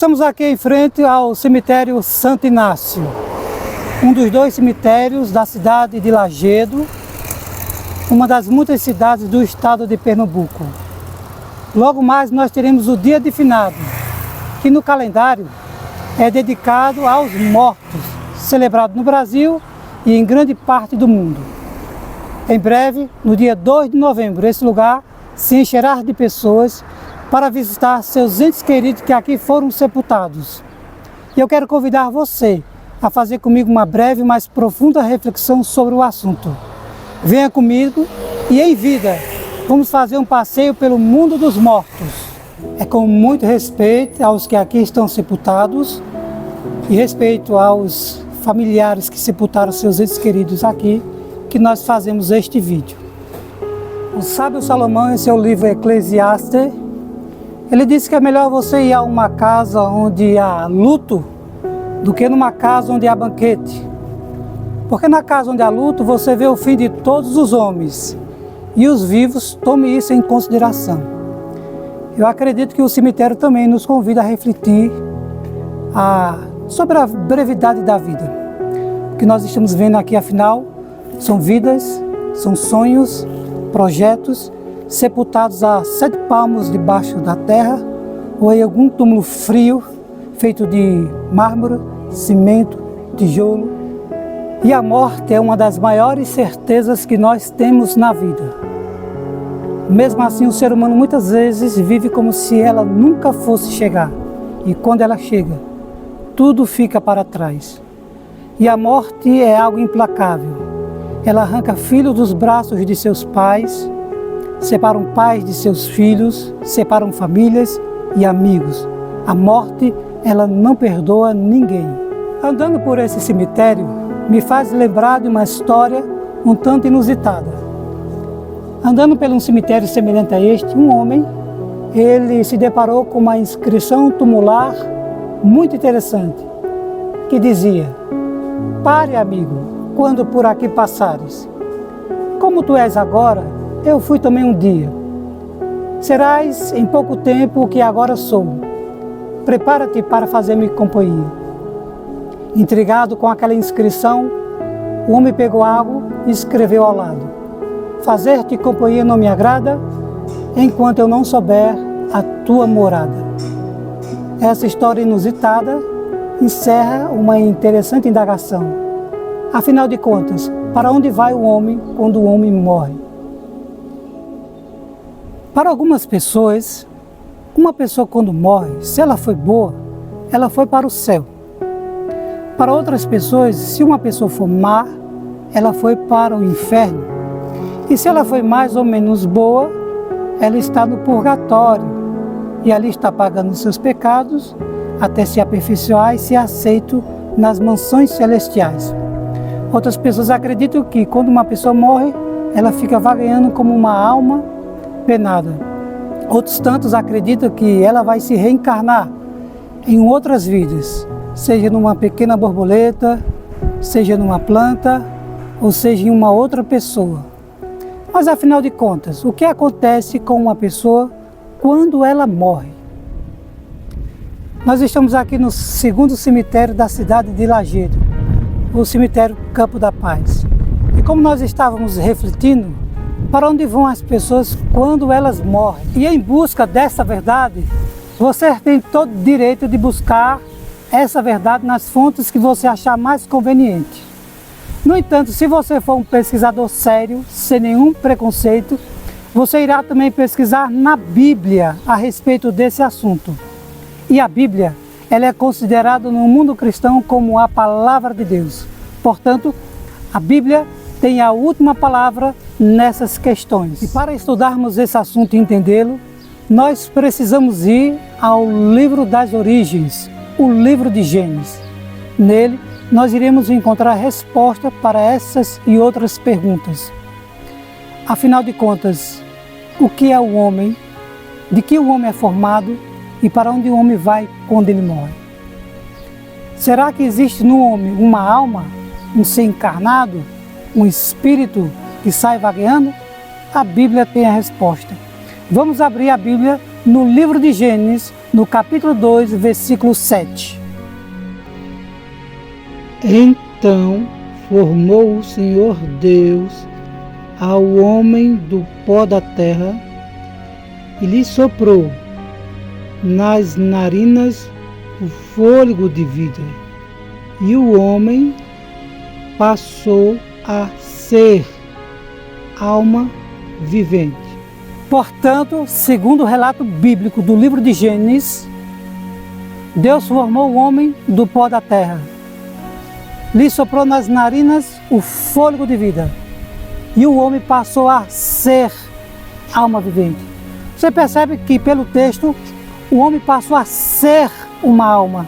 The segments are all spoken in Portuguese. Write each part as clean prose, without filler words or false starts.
Estamos aqui em frente ao cemitério Santo Inácio, um dos dois cemitérios da cidade de Lajedo, uma das muitas cidades do estado de Pernambuco. Logo mais nós teremos o Dia de Finados, que no calendário é dedicado aos mortos, celebrado no Brasil e em grande parte do mundo. Em breve, no dia 2 de novembro, esse lugar se encherá de pessoas para visitar seus entes queridos que aqui foram sepultados. E eu quero convidar você a fazer comigo uma breve, mas profunda reflexão sobre o assunto. Venha comigo e em vida vamos fazer um passeio pelo mundo dos mortos. É com muito respeito aos que aqui estão sepultados e respeito aos familiares que sepultaram seus entes queridos aqui, que nós fazemos este vídeo. O sábio Salomão, em seu livro Eclesiastes, ele disse que é melhor você ir a uma casa onde há luto do que numa casa onde há banquete. Porque na casa onde há luto você vê o fim de todos os homens e os vivos, tome isso em consideração. Eu acredito que o cemitério também nos convida a refletir sobre a brevidade da vida. O que nós estamos vendo aqui, afinal, são vidas, são sonhos, projetos sepultados a 7 palmos debaixo da terra ou em algum túmulo frio feito de mármore, cimento, tijolo. E a morte é uma das maiores certezas que nós temos na vida. Mesmo assim, o ser humano muitas vezes vive como se ela nunca fosse chegar. E quando ela chega, tudo fica para trás. E a morte é algo implacável. Ela arranca filhos dos braços de seus pais, separam pais de seus filhos, separam famílias e amigos. A morte, ela não perdoa ninguém. Andando por esse cemitério, me faz lembrar de uma história um tanto inusitada. Andando por um cemitério semelhante a este, um homem, ele se deparou com uma inscrição tumular muito interessante, que dizia: "Pare, amigo, quando por aqui passares. Como tu és agora, eu fui também um dia. Serás em pouco tempo o que agora sou. Prepara-te para fazer-me companhia." Intrigado com aquela inscrição, o homem pegou algo e escreveu ao lado: "Fazer-te companhia não me agrada, enquanto eu não souber a tua morada." Essa história inusitada encerra uma interessante indagação. Afinal de contas, para onde vai o homem quando o homem morre? Para algumas pessoas, uma pessoa quando morre, se ela foi boa, ela foi para o céu. Para outras pessoas, se uma pessoa for má, ela foi para o inferno. E se ela foi mais ou menos boa, ela está no purgatório. E ali está pagando seus pecados até se aperfeiçoar e ser aceito nas mansões celestiais. Outras pessoas acreditam que quando uma pessoa morre, ela fica vagueando como uma alma penada. Outros tantos acreditam que ela vai se reencarnar em outras vidas, seja numa pequena borboleta, seja numa planta, ou seja em uma outra pessoa. Mas afinal de contas, o que acontece com uma pessoa quando ela morre? Nós estamos aqui no segundo cemitério da cidade de Lajedo, o cemitério Campo da Paz. E como nós estávamos refletindo, para onde vão as pessoas quando elas morrem? E em busca dessa verdade, você tem todo o direito de buscar essa verdade nas fontes que você achar mais conveniente. No entanto, se você for um pesquisador sério, sem nenhum preconceito, você irá também pesquisar na Bíblia a respeito desse assunto. E a Bíblia, ela é considerada no mundo cristão como a palavra de Deus. Portanto, a Bíblia tem a última palavra nessas questões. E para estudarmos esse assunto e entendê-lo, nós precisamos ir ao livro das origens, o livro de Gênesis. Nele, nós iremos encontrar resposta para essas e outras perguntas. Afinal de contas, o que é o homem? De que o homem é formado? E para onde o homem vai quando ele morre? Será que existe no homem uma alma, um ser encarnado, um espírito que sai vagueando? A Bíblia tem a resposta. Vamos abrir a Bíblia no livro de Gênesis, no capítulo 2, versículo 7. Então formou o Senhor Deus ao homem do pó da terra e lhe soprou nas narinas o fôlego de vida, e o homem passou a ser alma vivente. Portanto, segundo o relato bíblico do livro de Gênesis, Deus formou o homem do pó da terra, lhe soprou nas narinas o fôlego de vida, e o homem passou a ser alma vivente. Você percebe que pelo texto, o homem passou a ser uma alma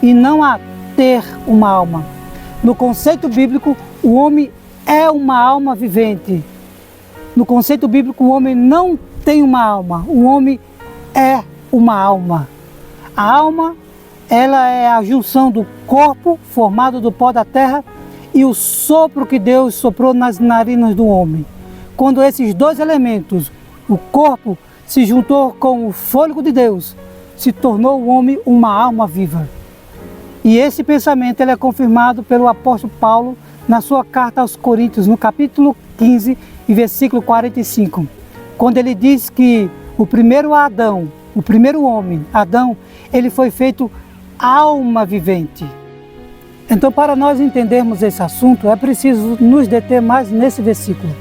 e não a ter uma alma. No conceito bíblico, o homem é uma alma vivente. No conceito bíblico, o homem não tem uma alma, o homem é uma alma. A alma, ela é a junção do corpo formado do pó da terra e o sopro que Deus soprou nas narinas do homem. Quando esses dois elementos, o corpo, se juntou com o fôlego de Deus, se tornou o homem uma alma viva. E esse pensamento ele é confirmado pelo apóstolo Paulo na sua carta aos Coríntios, no capítulo 15 e versículo 45, quando ele diz que o primeiro Adão, o primeiro homem, Adão, ele foi feito alma vivente. Então, para nós entendermos esse assunto, é preciso nos deter mais nesse versículo.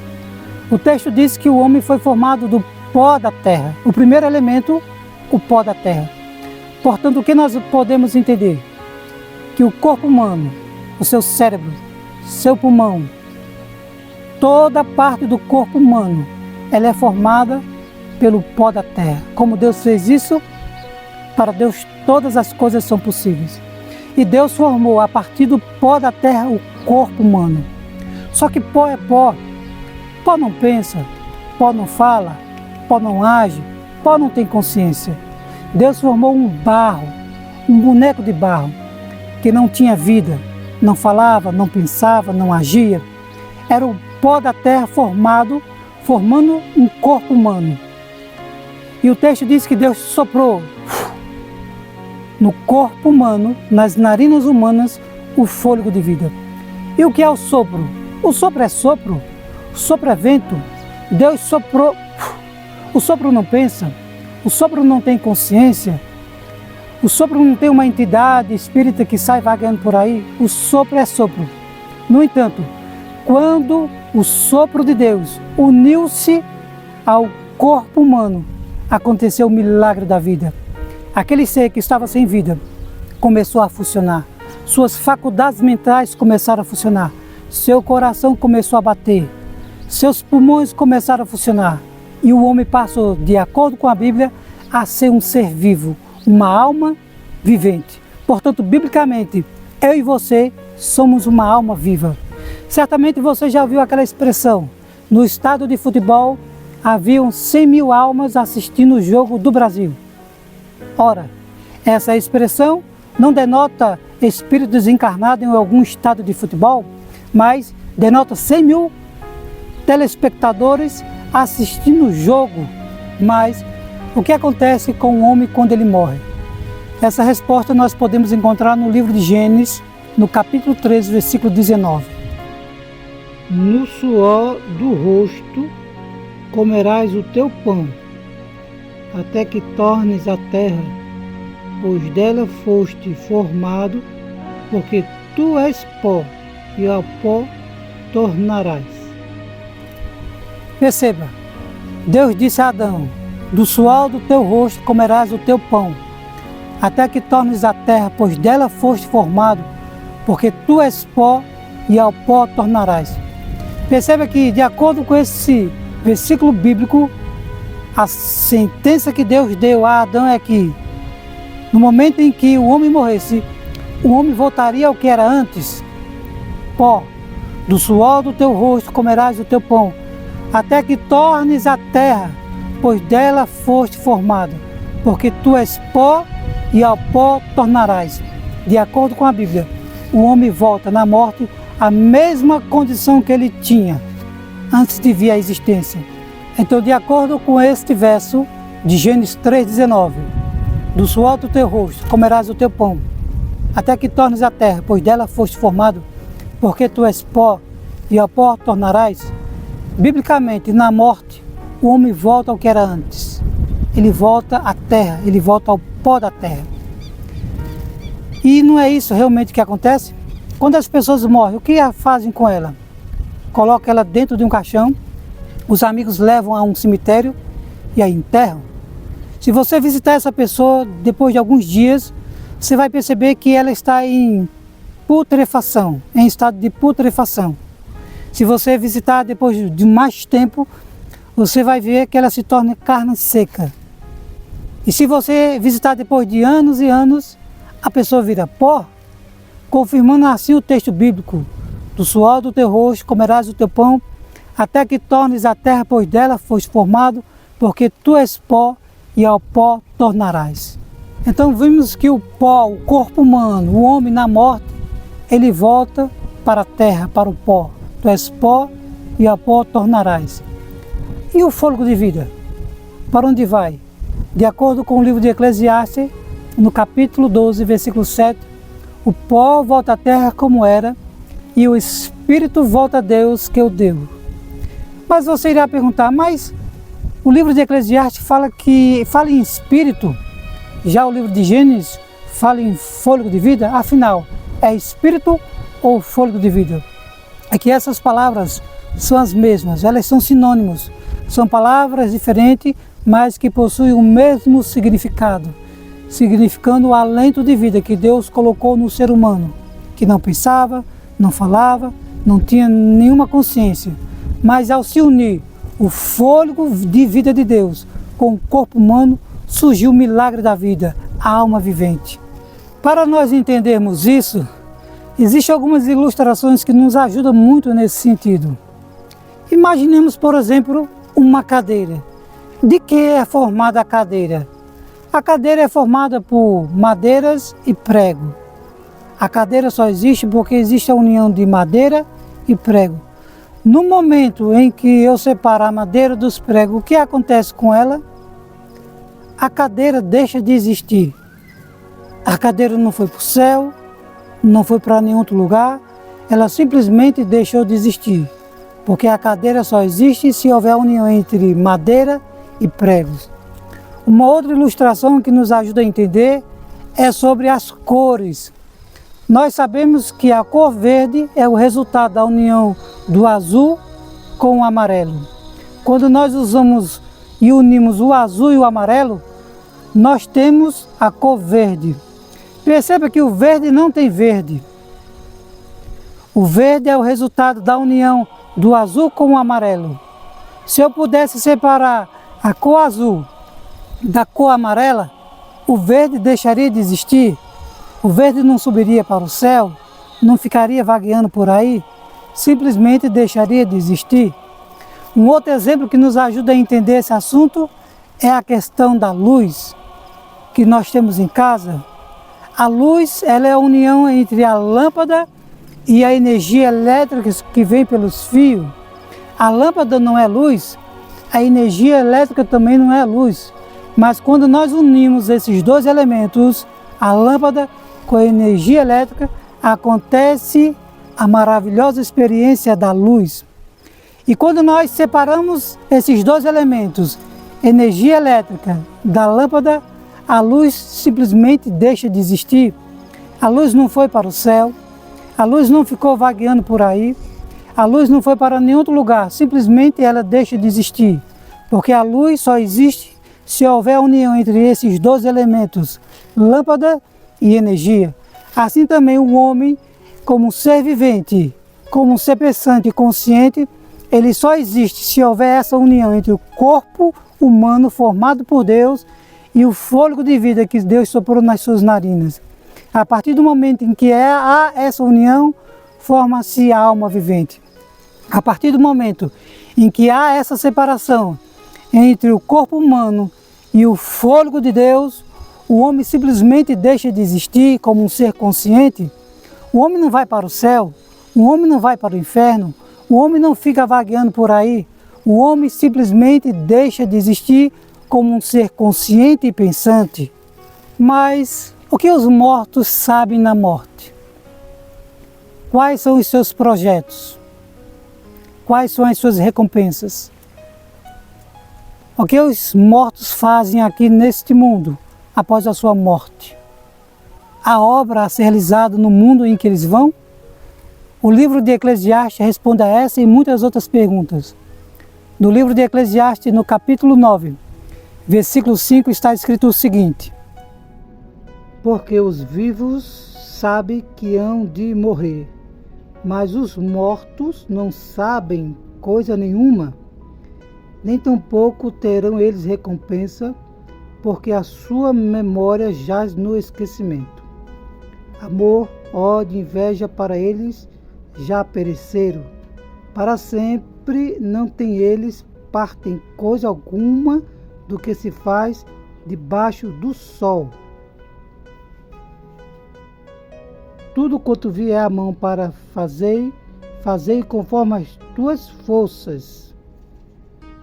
O texto diz que o homem foi formado do pó da terra. O primeiro elemento, o pó da terra. Portanto, o que nós podemos entender? Que o corpo humano, o seu cérebro, seu pulmão, toda parte do corpo humano, ela é formada pelo pó da terra. Como Deus fez isso, para Deus todas as coisas são possíveis. E Deus formou a partir do pó da terra o corpo humano. Só que pó é pó. Pó não pensa, pó não fala, pó não age, pó não tem consciência. Deus formou um barro, um boneco de barro, que não tinha vida, não falava, não pensava, não agia. Era o pó da terra formando um corpo humano. E o texto diz que Deus soprou no corpo humano, nas narinas humanas, o fôlego de vida. E o que é o sopro? O sopro é sopro, o sopro é vento. Deus soprou. O sopro não pensa, o sopro não tem consciência, o sopro não tem uma entidade espírita que sai vagando por aí. O sopro é sopro. No entanto, quando o sopro de Deus uniu-se ao corpo humano, aconteceu o milagre da vida. Aquele ser que estava sem vida começou a funcionar. Suas faculdades mentais começaram a funcionar. Seu coração começou a bater. Seus pulmões começaram a funcionar. E o homem passou, de acordo com a Bíblia, a ser um ser vivo, uma alma vivente. Portanto, biblicamente, eu e você somos uma alma viva. Certamente você já ouviu aquela expressão: no estádio de futebol haviam 100 mil almas assistindo o jogo do Brasil. Ora, essa expressão não denota espírito desencarnado em algum estádio de futebol, mas denota 100 mil telespectadores assistindo o jogo. Mas o que acontece com o homem quando ele morre? Essa resposta nós podemos encontrar no livro de Gênesis, no capítulo 13, versículo 19. No suor do rosto comerás o teu pão, até que tornes a terra, pois dela foste formado, porque tu és pó, e ao pó tornarás. Perceba, Deus disse a Adão: do suor do teu rosto comerás o teu pão, até que tornes a terra, pois dela foste formado, porque tu és pó, e ao pó tornarás. Perceba que, de acordo com esse versículo bíblico, a sentença que Deus deu a Adão é que, no momento em que o homem morresse, o homem voltaria ao que era antes. Pó, do suor do teu rosto comerás o teu pão, até que tornes a terra, pois dela foste formado, porque tu és pó, e ao pó tornarás. De acordo com a Bíblia, o homem volta na morte à mesma condição que ele tinha antes de vir à existência. Então, de acordo com este verso, de Gênesis 3,19. Do suor do teu rosto comerás o teu pão, até que tornes a terra, pois dela foste formado, porque tu és pó, e ao pó tornarás. Biblicamente, na morte, o homem volta ao que era antes. Ele volta à terra, ele volta ao pó da terra. E não é isso realmente que acontece? Quando as pessoas morrem, o que fazem com ela? Colocam ela dentro de um caixão, os amigos levam a um cemitério e a enterram. Se você visitar essa pessoa depois de alguns dias, você vai perceber que ela está em putrefação, em estado de putrefação. Se você visitar depois de mais tempo, você vai ver que ela se torna carne seca. E se você visitar depois de anos e anos, a pessoa vira pó, confirmando assim o texto bíblico: do suor do teu rosto comerás o teu pão, até que tornes a terra, pois dela foste formado, porque tu és pó, e ao pó tornarás. Então vimos que o pó, o corpo humano, o homem na morte, ele volta para a terra, para o pó. Tu és pó, e ao pó tornarás. E o fôlego de vida? Para onde vai? De acordo com o livro de Eclesiastes, no capítulo 12, versículo 7, o pó volta à terra como era, e o espírito volta a Deus que o deu. Mas você irá perguntar, mas o livro de Eclesiastes fala em espírito, já o livro de Gênesis fala em fôlego de vida? Afinal, é espírito ou fôlego de vida? É que essas palavras são as mesmas, elas são sinônimos, são palavras diferentes, mas que possuem o mesmo significado, significando o alento de vida que Deus colocou no ser humano, que não pensava, não falava, não tinha nenhuma consciência, mas ao se unir o fôlego de vida de Deus com o corpo humano, surgiu o milagre da vida, a alma vivente. Para nós entendermos isso, existem algumas ilustrações que nos ajudam muito nesse sentido. Imaginemos, por exemplo, uma cadeira. De que é formada a cadeira? A cadeira é formada por madeiras e prego. A cadeira só existe porque existe a união de madeira e prego. No momento em que eu separar a madeira dos pregos, o que acontece com ela? A cadeira deixa de existir. A cadeira não foi para o céu, não foi para nenhum outro lugar, ela simplesmente deixou de existir. Porque a cadeira só existe se houver união entre madeira e pregos. Uma outra ilustração que nos ajuda a entender é sobre as cores. Nós sabemos que a cor verde é o resultado da união do azul com o amarelo. Quando nós usamos e unimos o azul e o amarelo, nós temos a cor verde. Perceba que o verde não tem verde. O verde é o resultado da união do azul com o amarelo. Se eu pudesse separar a cor azul da cor amarela, o verde deixaria de existir, o verde não subiria para o céu, não ficaria vagueando por aí, simplesmente deixaria de existir. Um outro exemplo que nos ajuda a entender esse assunto é a questão da luz que nós temos em casa. A luz, ela é a união entre a lâmpada e a energia elétrica que vem pelos fios. A lâmpada não é luz, a energia elétrica também não é luz. Mas quando nós unimos esses dois elementos, a lâmpada com a energia elétrica, acontece a maravilhosa experiência da luz. E quando nós separamos esses dois elementos, energia elétrica da lâmpada, a luz simplesmente deixa de existir. A luz não foi para o céu, a luz não ficou vagueando por aí, a luz não foi para nenhum outro lugar, simplesmente ela deixa de existir. Porque a luz só existe se houver união entre esses dois elementos, lâmpada e energia. Assim também o homem, como um ser vivente, como um ser pensante e consciente, ele só existe se houver essa união entre o corpo humano formado por Deus e o fôlego de vida que Deus soprou nas suas narinas. A partir do momento em que há essa união, forma-se a alma vivente. A partir do momento em que há essa separação entre o corpo humano e o fôlego de Deus, o homem simplesmente deixa de existir como um ser consciente. O homem não vai para o céu, o homem não vai para o inferno, o homem não fica vagueando por aí. O homem simplesmente deixa de existir como um ser consciente e pensante, mas o que os mortos sabem na morte? Quais são os seus projetos? Quais são as suas recompensas? O que os mortos fazem aqui neste mundo após a sua morte? A obra a ser realizada no mundo em que eles vão? O livro de Eclesiastes responde a essa e muitas outras perguntas. No livro de Eclesiastes, no capítulo 9, versículo 5, está escrito o seguinte: porque os vivos sabem que hão de morrer, mas os mortos não sabem coisa nenhuma, nem tampouco terão eles recompensa, porque a sua memória jaz no esquecimento. Amor, ódio, inveja para eles já pereceram, para sempre não têm eles parte em coisa alguma do que se faz debaixo do sol. Tudo quanto vier à mão para fazer, fazei conforme as tuas forças.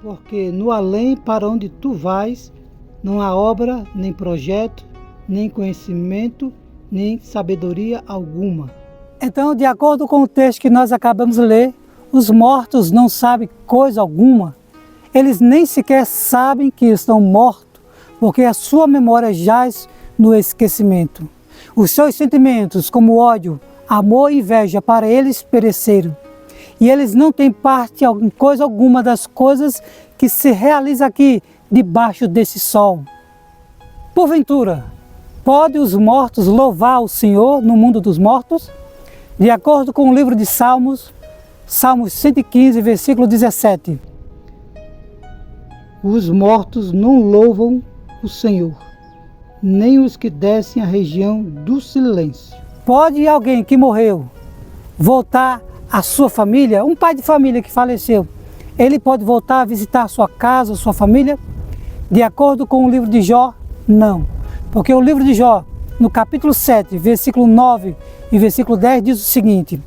Porque no além para onde tu vais, não há obra, nem projeto, nem conhecimento, nem sabedoria alguma. Então, de acordo com o texto que nós acabamos de ler, os mortos não sabem coisa alguma. Eles nem sequer sabem que estão mortos, porque a sua memória jaz no esquecimento. Os seus sentimentos, como ódio, amor e inveja, para eles pereceram. E eles não têm parte em coisa alguma das coisas que se realizam aqui debaixo desse sol. Porventura, podem os mortos louvar o Senhor no mundo dos mortos? De acordo com o livro de Salmos, Salmos 115, versículo 17. Os mortos não louvam o Senhor, nem os que descem à região do silêncio. Pode alguém que morreu voltar à sua família? Um pai de família que faleceu, ele pode voltar a visitar a sua casa, a sua família? De acordo com o livro de Jó, não. Porque o livro de Jó, no capítulo 7, versículo 9 e versículo 10, diz o seguinte: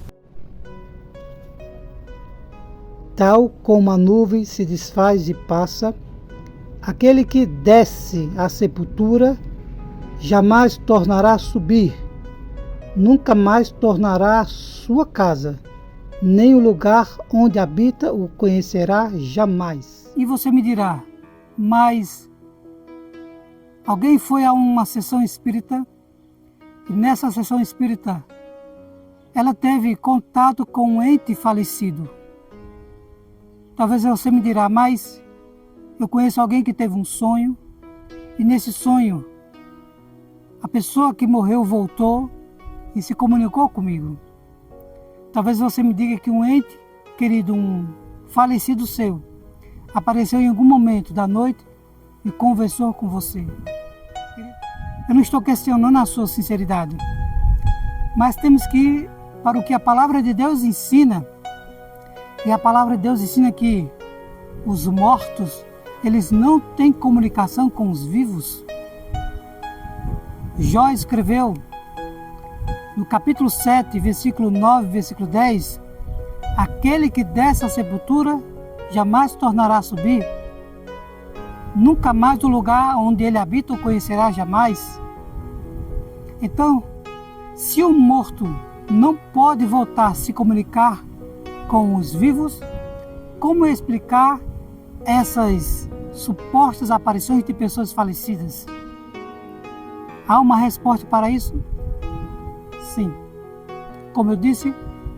tal como a nuvem se desfaz e passa, aquele que desce à sepultura jamais tornará a subir, nunca mais tornará à sua casa, nem o lugar onde habita o conhecerá jamais. E você me dirá, mas alguém foi a uma sessão espírita e nessa sessão espírita ela teve contato com um ente falecido. Talvez você me dirá, mas eu conheço alguém que teve um sonho e nesse sonho a pessoa que morreu voltou e se comunicou comigo. Talvez você me diga que um ente querido, um falecido seu, apareceu em algum momento da noite e conversou com você. Eu não estou questionando a sua sinceridade, mas temos que ir para o que a palavra de Deus ensina. E a palavra de Deus ensina que os mortos, eles não têm comunicação com os vivos. Jó escreveu no capítulo 7, versículo 9, versículo 10, aquele que desce à sepultura jamais tornará a subir, nunca mais do lugar onde ele habita o conhecerá jamais. Então, se o morto não pode voltar a se comunicar com os vivos, como explicar essas supostas aparições de pessoas falecidas? Há uma resposta para isso? Sim. Como eu disse,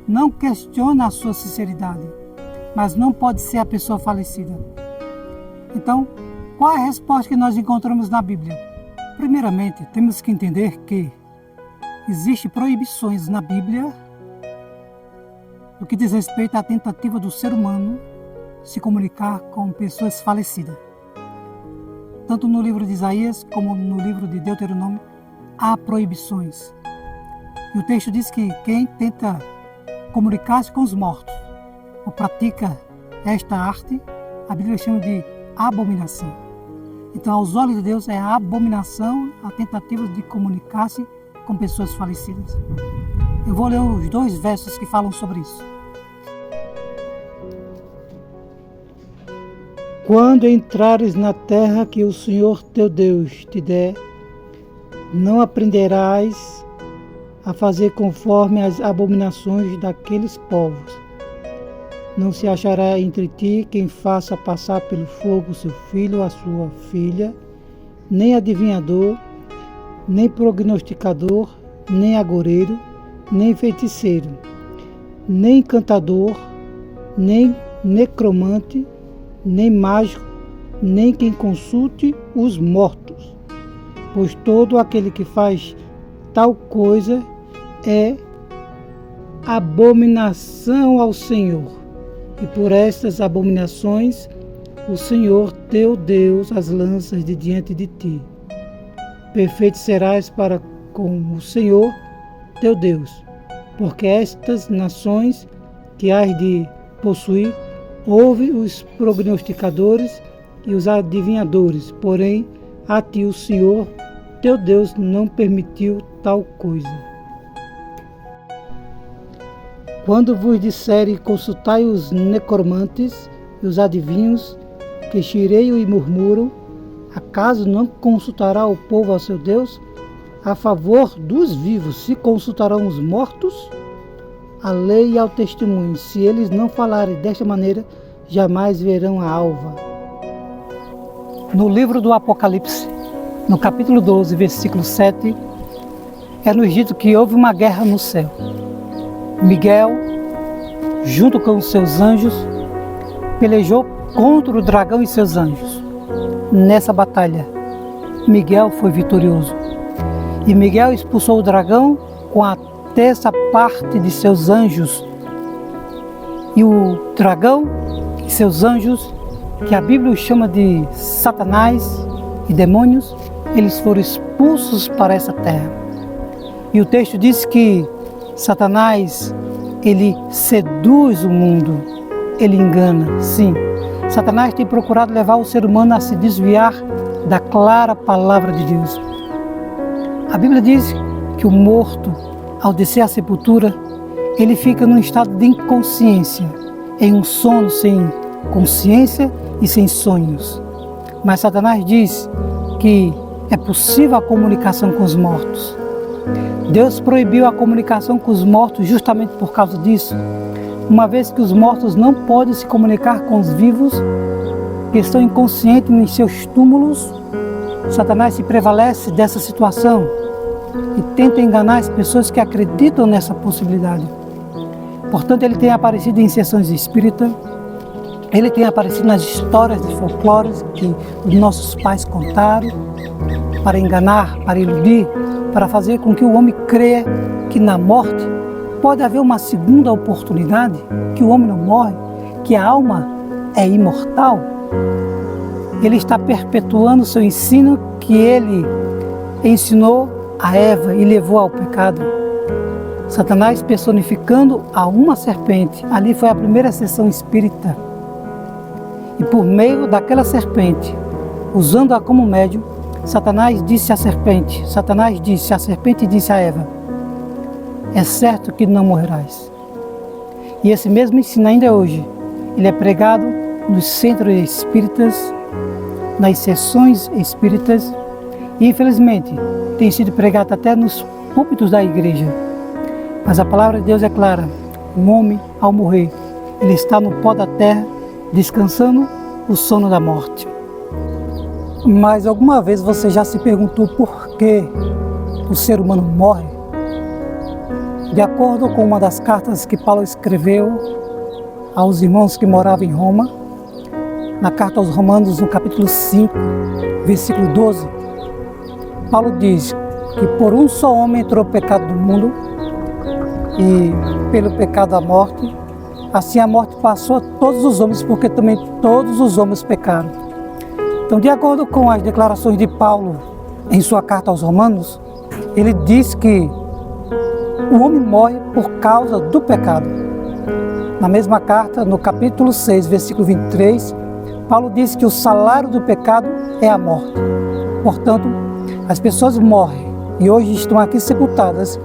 não questiona a sua sinceridade, mas não pode ser a pessoa falecida. Então, qual é a resposta que nós encontramos na Bíblia? Primeiramente, temos que entender que existem proibições na Bíblia no que diz respeito à tentativa do ser humano se comunicar com pessoas falecidas. Tanto no livro de Isaías como no livro de Deuteronômio há proibições. E o texto diz que quem tenta comunicar-se com os mortos ou pratica esta arte, a Bíblia chama de abominação. Então, aos olhos de Deus, é a abominação a tentativa de comunicar-se com pessoas falecidas. Eu vou ler os 2 versos que falam sobre isso. Quando entrares na terra que o Senhor teu Deus te der, não aprenderás a fazer conforme as abominações daqueles povos. Não se achará entre ti quem faça passar pelo fogo seu filho ou a sua filha, nem adivinhador, nem prognosticador, nem agoureiro, nem feiticeiro, nem encantador, nem necromante, nem mágico, nem quem consulte os mortos. Pois todo aquele que faz tal coisa é abominação ao Senhor. E por estas abominações o Senhor teu Deus as lança de diante de ti. Perfeito serás para com o Senhor teu Deus, porque estas nações que hás de possuir, ouve os prognosticadores e os adivinhadores, porém a ti o Senhor teu Deus não permitiu tal coisa. Quando vos disserem consultai os necromantes e os adivinhos, que chireiam e murmuram, acaso não consultará o povo ao seu Deus? A favor dos vivos, se consultarão os mortos? A lei e ao testemunho, se eles não falarem desta maneira, jamais verão a alva. No livro do Apocalipse, no capítulo 12, versículo 7, é-nos dito que houve uma guerra no céu. Miguel, junto com os seus anjos, pelejou contra o dragão e seus anjos. Nessa batalha, Miguel foi vitorioso. E Miguel expulsou o dragão com a terça parte de seus anjos. E o dragão e seus anjos, que a Bíblia chama de Satanás e demônios, eles foram expulsos para essa terra. E o texto diz que Satanás, ele seduz o mundo, ele engana, sim. Satanás tem procurado levar o ser humano a se desviar da clara palavra de Deus. A Bíblia diz que o morto, ao descer à sepultura, ele fica num estado de inconsciência, em um sono sem consciência e sem sonhos. Mas Satanás diz que é possível a comunicação com os mortos. Deus proibiu a comunicação com os mortos justamente por causa disso, uma vez que os mortos não podem se comunicar com os vivos, que estão inconscientes em seus túmulos. Satanás se prevalece dessa situação e tenta enganar as pessoas que acreditam nessa possibilidade. Portanto, ele tem aparecido em sessões espíritas, ele tem aparecido nas histórias de folclore que os nossos pais contaram, para enganar, para iludir, para fazer com que o homem creia que na morte pode haver uma segunda oportunidade, que o homem não morre, que a alma é imortal. Ele está perpetuando o seu ensino que ele ensinou a Eva e levou ao pecado. Satanás personificando a uma serpente, ali foi a primeira sessão espírita. E por meio daquela serpente, usando-a como médium, Satanás disse à serpente, a serpente disse a Eva, é certo que não morrerás. E esse mesmo ensino ainda hoje, ele é pregado nos centros espíritas, nas sessões espíritas e infelizmente tem sido pregado até nos púlpitos da igreja. Mas a palavra de Deus é clara, o homem ao morrer, ele está no pó da terra, descansando o sono da morte. Mas alguma vez você já se perguntou por que o ser humano morre? De acordo com uma das cartas que Paulo escreveu aos irmãos que moravam em Roma, na carta aos Romanos, no capítulo 5, versículo 12, Paulo diz que por um só homem entrou o pecado do mundo e pelo pecado a morte, assim a morte passou a todos os homens, porque também todos os homens pecaram. Então, de acordo com as declarações de Paulo em sua carta aos Romanos, ele diz que o homem morre por causa do pecado. Na mesma carta, no capítulo 6, versículo 23, Paulo diz que o salário do pecado é a morte. Portanto, as pessoas morrem e hoje estão aqui sepultadas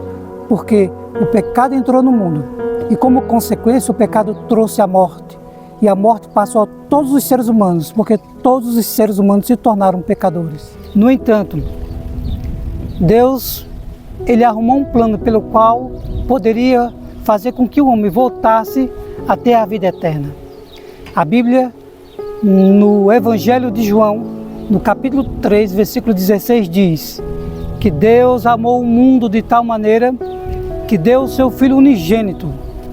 porque o pecado entrou no mundo e, como consequência, o pecado trouxe a morte. e a morte passou a todos os seres humanos, porque todos os seres humanos se tornaram pecadores. No entanto, Deus, Ele arrumou um plano pelo qual poderia fazer com que o homem voltasse a ter a vida eterna. A Bíblia, no Evangelho de João, no capítulo 3, versículo 16, diz que Deus amou o mundo de tal maneira que deu o seu Filho unigênito,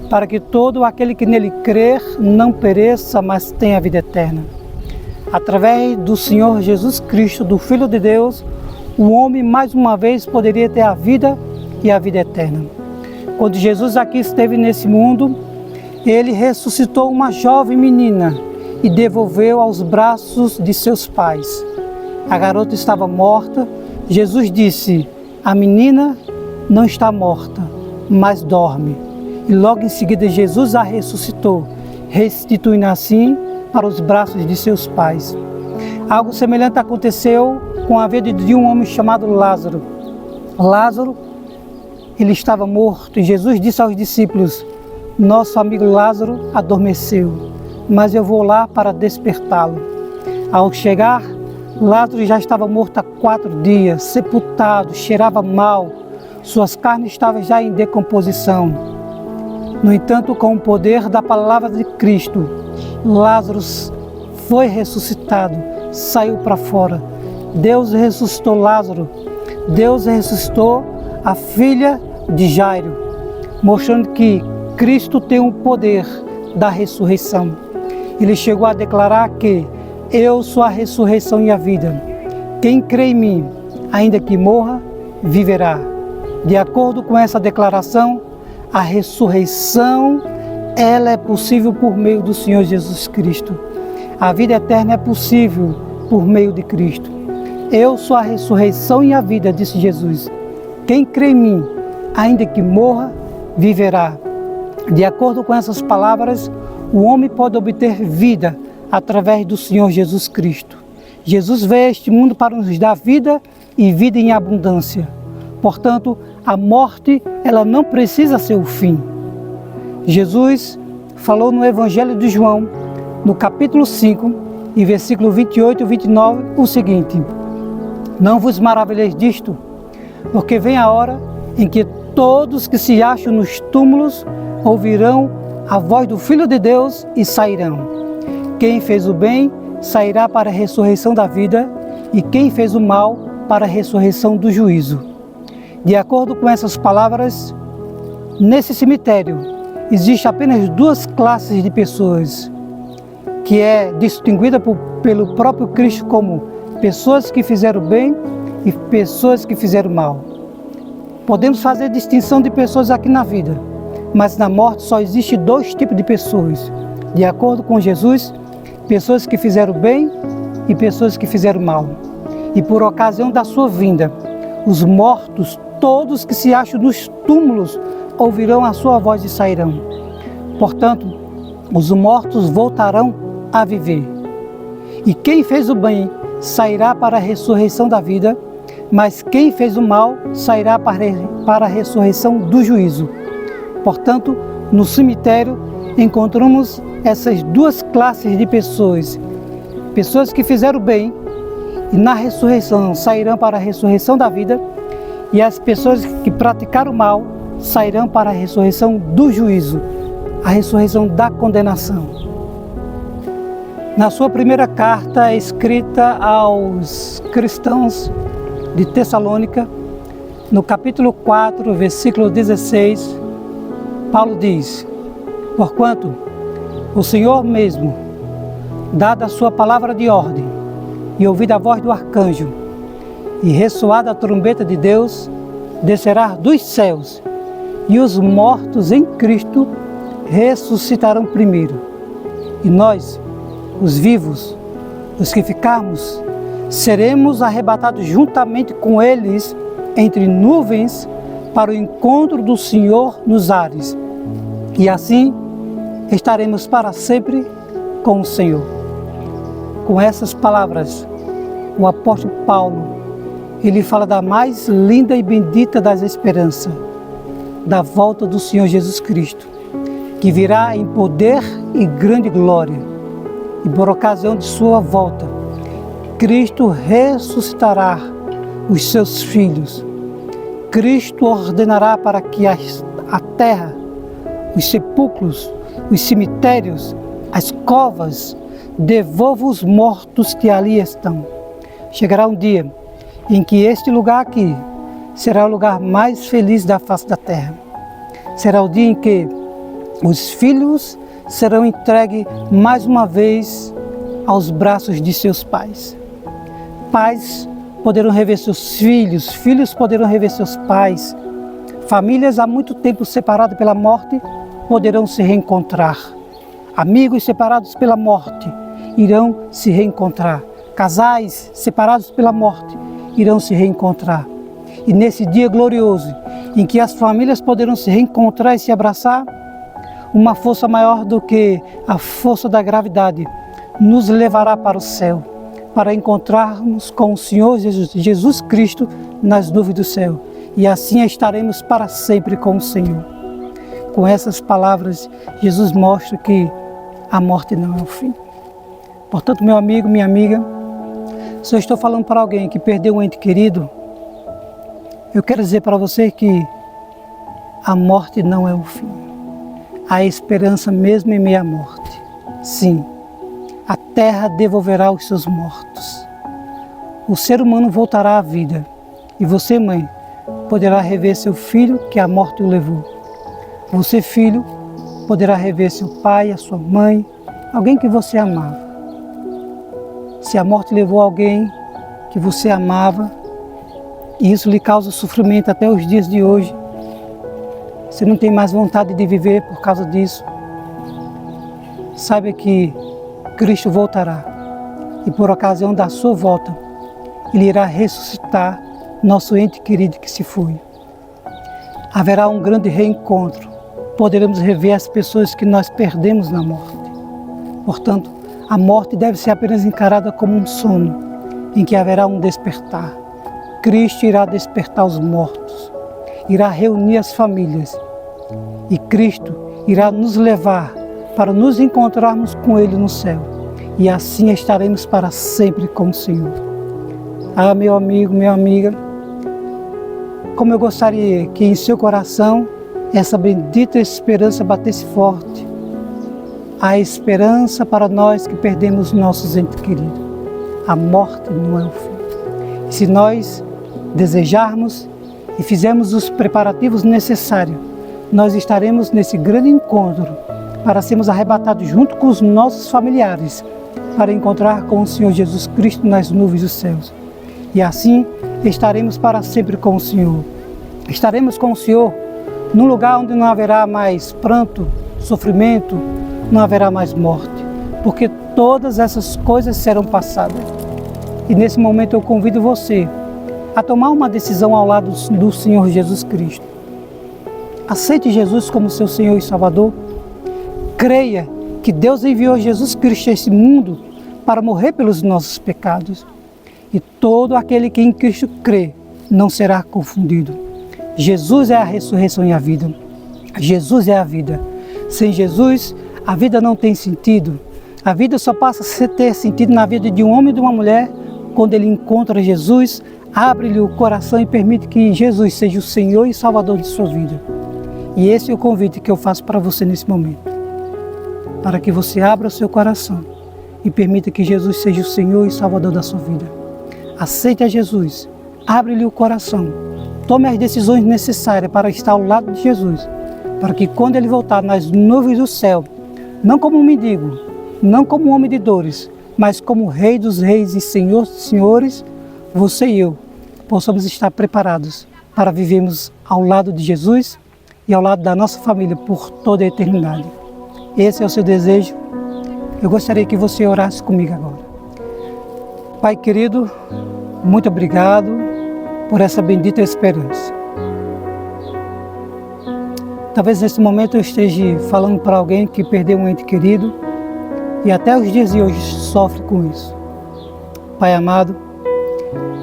para que todo aquele que nele crer não pereça, mas tenha a vida eterna. Através do Senhor Jesus Cristo, do Filho de Deus, o homem mais uma vez poderia ter a vida e a vida eterna. Quando Jesus aqui esteve nesse mundo, Ele ressuscitou uma jovem menina e devolveu aos braços de seus pais. A garota estava morta. Jesus disse: a menina não está morta, mas dorme. E logo em seguida Jesus a ressuscitou, restituindo assim para os braços de seus pais. Algo semelhante aconteceu com a vida de um homem chamado Lázaro. Lázaro, ele estava morto e Jesus disse aos discípulos: nosso amigo Lázaro adormeceu, mas eu vou lá para despertá-lo. Ao chegar, Lázaro já estava morto há 4 dias, sepultado, cheirava mal, suas carnes estavam já em decomposição. No entanto, com o poder da palavra de Cristo, Lázaro foi ressuscitado, saiu para fora. Deus ressuscitou Lázaro, Deus ressuscitou a filha de Jairo, mostrando que Cristo tem o poder da ressurreição. Ele chegou a declarar que eu sou a ressurreição e a vida. Quem crê em mim, ainda que morra, viverá. De acordo com essa declaração, a ressurreição, ela é possível por meio do Senhor Jesus Cristo. A vida eterna é possível por meio de Cristo. Eu sou a ressurreição e a vida, disse Jesus. Quem crê em mim, ainda que morra, viverá. De acordo com essas palavras, o homem pode obter vida através do Senhor Jesus Cristo. Jesus veio a este mundo para nos dar vida e vida em abundância. Portanto, a morte, ela não precisa ser o fim. Jesus falou no Evangelho de João, no capítulo 5, e versículo 28 e 29, o seguinte: não vos maravilheis disto, porque vem a hora em que todos que se acham nos túmulos ouvirão a voz do Filho de Deus e sairão. Quem fez o bem sairá para a ressurreição da vida, e quem fez o mal para a ressurreição do juízo. De acordo com essas palavras, nesse cemitério existe apenas 2 classes de pessoas, que é distinguida pelo próprio Cristo como pessoas que fizeram bem e pessoas que fizeram mal. Podemos fazer distinção de pessoas aqui na vida, mas na morte só existe 2 tipos de pessoas. De acordo com Jesus, pessoas que fizeram bem e pessoas que fizeram mal. E por ocasião da sua vinda, os mortos, todos que se acham nos túmulos, ouvirão a sua voz e sairão. Portanto, os mortos voltarão a viver. E quem fez o bem sairá para a ressurreição da vida, mas quem fez o mal sairá para a ressurreição do juízo. Portanto, no cemitério encontramos essas 2 classes de pessoas. Pessoas que fizeram bem e na ressurreição sairão para a ressurreição da vida, e as pessoas que praticaram o mal sairão para a ressurreição do juízo, a ressurreição da condenação. Na sua primeira carta escrita aos cristãos de Tessalônica, no capítulo 4, versículo 16, Paulo diz: porquanto o Senhor mesmo, dada a sua palavra de ordem, e ouvida a voz do arcanjo, e ressoada a trombeta de Deus, descerá dos céus, e os mortos em Cristo ressuscitarão primeiro. E nós, os vivos, os que ficarmos, seremos arrebatados juntamente com eles entre nuvens para o encontro do Senhor nos ares. E assim estaremos para sempre com o Senhor. Com essas palavras, o apóstolo Paulo, ele fala da mais linda e bendita das esperanças, da volta do Senhor Jesus Cristo. que virá em poder e grande glória, e por ocasião de sua volta, Cristo ressuscitará os seus filhos. Cristo ordenará para que a terra, os sepulcros, os cemitérios, as covas, devolvam os mortos que ali estão. Chegará um dia em que este lugar aqui será o lugar mais feliz da face da terra. Será o dia em que os filhos serão entregues mais uma vez aos braços de seus pais. Pais poderão rever seus filhos, filhos poderão rever seus pais. Famílias há muito tempo separadas pela morte poderão se reencontrar. Amigos separados pela morte irão se reencontrar. Casais separados pela morte irão se reencontrar. E nesse dia glorioso, em que as famílias poderão se reencontrar e se abraçar, uma força maior do que a força da gravidade nos levará para o céu, para encontrarmos com o Senhor Jesus Cristo nas nuvens do céu. E assim estaremos para sempre com o Senhor. Com essas palavras, Jesus mostra que a morte não é o fim. Portanto, meu amigo, minha amiga, se eu estou falando para alguém que perdeu um ente querido, eu quero dizer para você que a morte não é o fim. Há esperança mesmo em meio à morte. Sim, a terra devolverá os seus mortos. O ser humano voltará à vida. E você, mãe, poderá rever seu filho que a morte o levou. Você, filho, poderá rever seu pai, a sua mãe, alguém que você amava. Se a morte levou alguém que você amava, e isso lhe causa sofrimento até os dias de hoje, você não tem mais vontade de viver por causa disso, saiba que Cristo voltará e por ocasião da sua volta, Ele irá ressuscitar nosso ente querido que se foi. Haverá um grande reencontro, poderemos rever as pessoas que nós perdemos na morte. Portanto, a morte deve ser apenas encarada como um sono, em que haverá um despertar. Cristo irá despertar os mortos, irá reunir as famílias, e Cristo irá nos levar para nos encontrarmos com Ele no céu, e assim estaremos para sempre com o Senhor. Ah, meu amigo, minha amiga, como eu gostaria que em seu coração essa bendita esperança batesse forte, a esperança para nós que perdemos nossos entes queridos. A morte não é o fim. E se nós desejarmos e fizermos os preparativos necessários, nós estaremos nesse grande encontro para sermos arrebatados junto com os nossos familiares, para encontrar com o Senhor Jesus Cristo nas nuvens dos céus. E assim estaremos para sempre com o Senhor. Estaremos com o Senhor num lugar onde não haverá mais pranto, sofrimento, não haverá mais morte, porque todas essas coisas serão passadas. E nesse momento eu convido você a tomar uma decisão ao lado do Senhor Jesus Cristo. Aceite Jesus como seu Senhor e Salvador. Creia que Deus enviou Jesus Cristo a esse mundo para morrer pelos nossos pecados. E todo aquele que em Cristo crê não será confundido. Jesus é a ressurreição e a vida. Jesus é a vida. Sem Jesus, a vida não tem sentido. A vida só passa a ter sentido na vida de um homem e de uma mulher quando ele encontra Jesus, abre-lhe o coração e permite que Jesus seja o Senhor e Salvador de sua vida. E esse é o convite que eu faço para você nesse momento. Para que você abra o seu coração e permita que Jesus seja o Senhor e Salvador da sua vida. Aceite a Jesus, abre-lhe o coração, tome as decisões necessárias para estar ao lado de Jesus, para que quando Ele voltar nas nuvens do céu, não como um mendigo, não como um homem de dores, mas como Rei dos reis e Senhor dos senhores, você e eu possamos estar preparados para vivermos ao lado de Jesus e ao lado da nossa família por toda a eternidade. Esse é o seu desejo. Eu gostaria que você orasse comigo agora. Pai querido, muito obrigado por essa bendita esperança. Talvez nesse momento eu esteja falando para alguém que perdeu um ente querido e até os dias de hoje sofre com isso. Pai amado,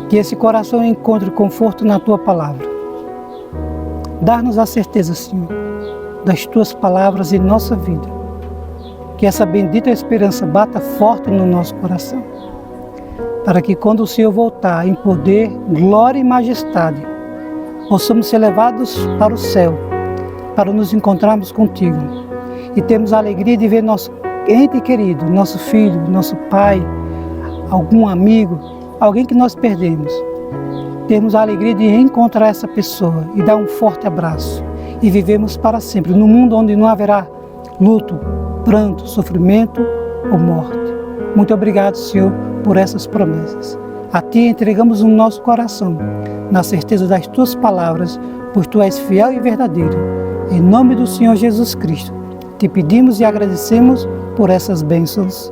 que esse coração encontre conforto na Tua Palavra. Dá-nos a certeza, Senhor, das tuas palavras em nossa vida. Que essa bendita esperança bata forte no nosso coração, para que quando o Senhor voltar em poder, glória e majestade, possamos ser levados para o céu, para nos encontrarmos contigo e termos a alegria de ver nosso ente querido, nosso filho, nosso pai, algum amigo, alguém que nós perdemos. Termos a alegria de reencontrar essa pessoa e dar um forte abraço e vivemos para sempre num mundo onde não haverá luto, pranto, sofrimento ou morte. Muito obrigado, Senhor, por essas promessas. A Ti entregamos o nosso coração, na certeza das Tuas palavras, pois Tu és fiel e verdadeiro. Em nome do Senhor Jesus Cristo, Te pedimos e agradecemos por essas bênçãos.